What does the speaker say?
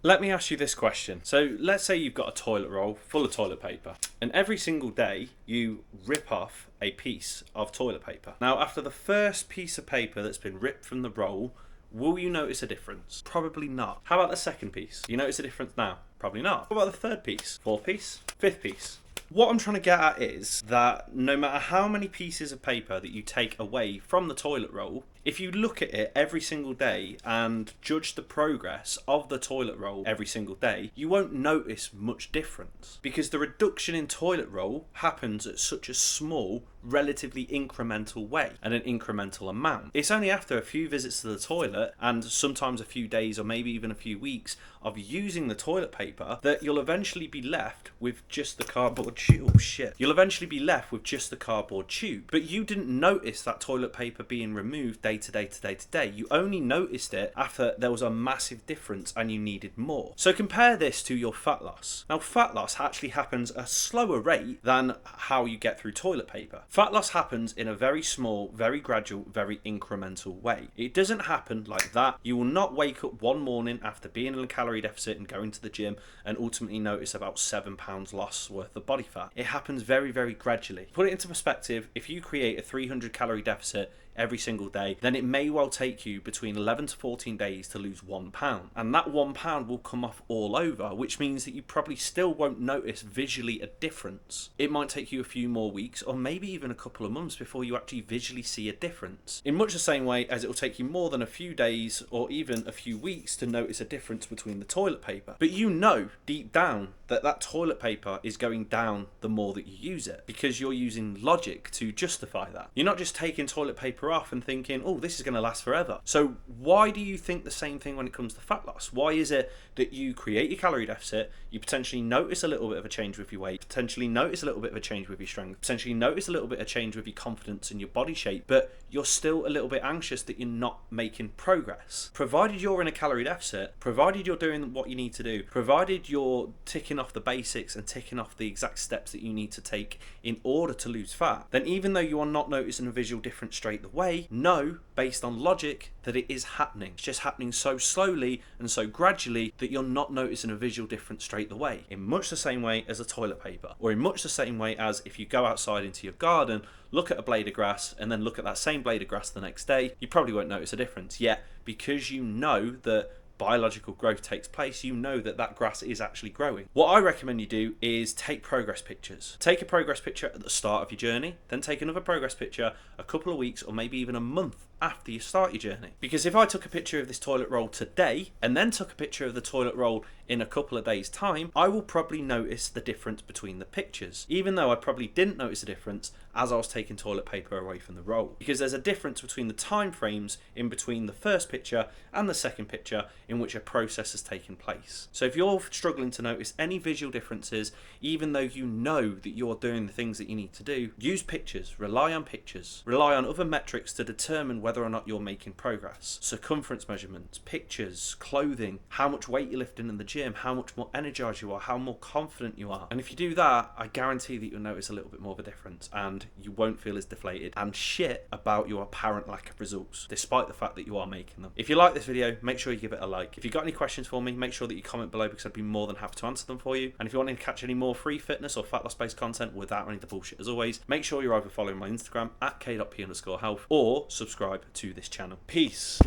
Let me ask you this question. So let's say you've got a toilet roll full of toilet paper, and every single day you rip off a piece of toilet paper. Now, after the first piece of paper that's been ripped from the roll, will you notice a difference? Probably not. How about the second piece? Do you notice a difference now? Probably not. What about the third piece? Fourth piece? Fifth piece? What I'm trying to get at is that no matter how many pieces of paper that you take away from the toilet roll, if you look at it every single day and judge the progress of the toilet roll every single day, you won't notice much difference, because the reduction in toilet roll happens at such a small, relatively incremental way and an incremental amount. It's only after a few visits to the toilet and sometimes a few days or maybe even a few weeks of using the toilet paper that you'll eventually be left with just the cardboard tube. Oh shit. You'll eventually be left with just the cardboard tube. But you didn't notice that toilet paper being removed day to day to day to day. You only noticed it after there was a massive difference and you needed more. So compare this to your fat loss. Now, fat loss actually happens at a slower rate than how you get through toilet paper. Fat loss happens in a very small, very gradual, very incremental way. It doesn't happen like that. You will not wake up one morning after being in a calorie deficit and going to the gym and ultimately notice about 7 pounds loss worth of body fat. It happens very, very gradually. Put it into perspective, if you create a 300 calorie deficit every single day, then it may well take you between 11 to 14 days to lose 1 pound. And that 1 pound will come off all over, which means that you probably still won't notice visually a difference. It might take you a few more weeks or maybe even a couple of months before you actually visually see a difference. In much the same way as it will take you more than a few days or even a few weeks to notice a difference between the toilet paper. But you know deep down that that toilet paper is going down the more that you use it, because you're using logic to justify that. You're not just taking toilet paper off and thinking, oh, this is going to last forever. So why do you think the same thing when it comes to fat loss? Why is it that you create your calorie deficit, you potentially notice a little bit of a change with your weight, potentially notice a little bit of a change with your strength, potentially notice a little bit of change with your confidence and your body shape, but you're still a little bit anxious that you're not making progress? Provided you're in a calorie deficit, provided you're doing what you need to do, provided you're ticking off the basics and ticking off the exact steps that you need to take in order to lose fat, then even though you are not noticing a visual difference straight away, know, based on logic, that it is happening. It's just happening so slowly and so gradually that you're not noticing a visual difference straight away. In much the same way as a toilet paper, or in much the same way as if you go outside into your garden, look at a blade of grass and then look at that same blade of grass the next day, you probably won't notice a difference. Yet, because you know that biological growth takes place, you know that that grass is actually growing. What I recommend you do is take progress pictures. Take a progress picture at the start of your journey, then take another progress picture a couple of weeks or maybe even a month after you start your journey. Because if I took a picture of this toilet roll today and then took a picture of the toilet roll in a couple of days' time, I will probably notice the difference between the pictures, even though I probably didn't notice a difference as I was taking toilet paper away from the roll. Because there's a difference between the time frames in between the first picture and the second picture in which a process has taken place. So if you're struggling to notice any visual differences, even though you know that you're doing the things that you need to do, use pictures, rely on other metrics to determine whether or not you're making progress. Circumference measurements, pictures, clothing, how much weight you're lifting in the gym, how much more energized you are, how more confident you are. And if you do that, I guarantee that you'll notice a little bit more of a difference and you won't feel as deflated and shit about your apparent lack of results, despite the fact that you are making them. If you like this video, make sure you give it a like. If you've got any questions for me, make sure that you comment below, because I'd be more than happy to answer them for you. And if you want to catch any more free fitness or fat loss based content without any of the bullshit, as always, make sure you're either following my Instagram at k.p_health or subscribe to this channel. Peace.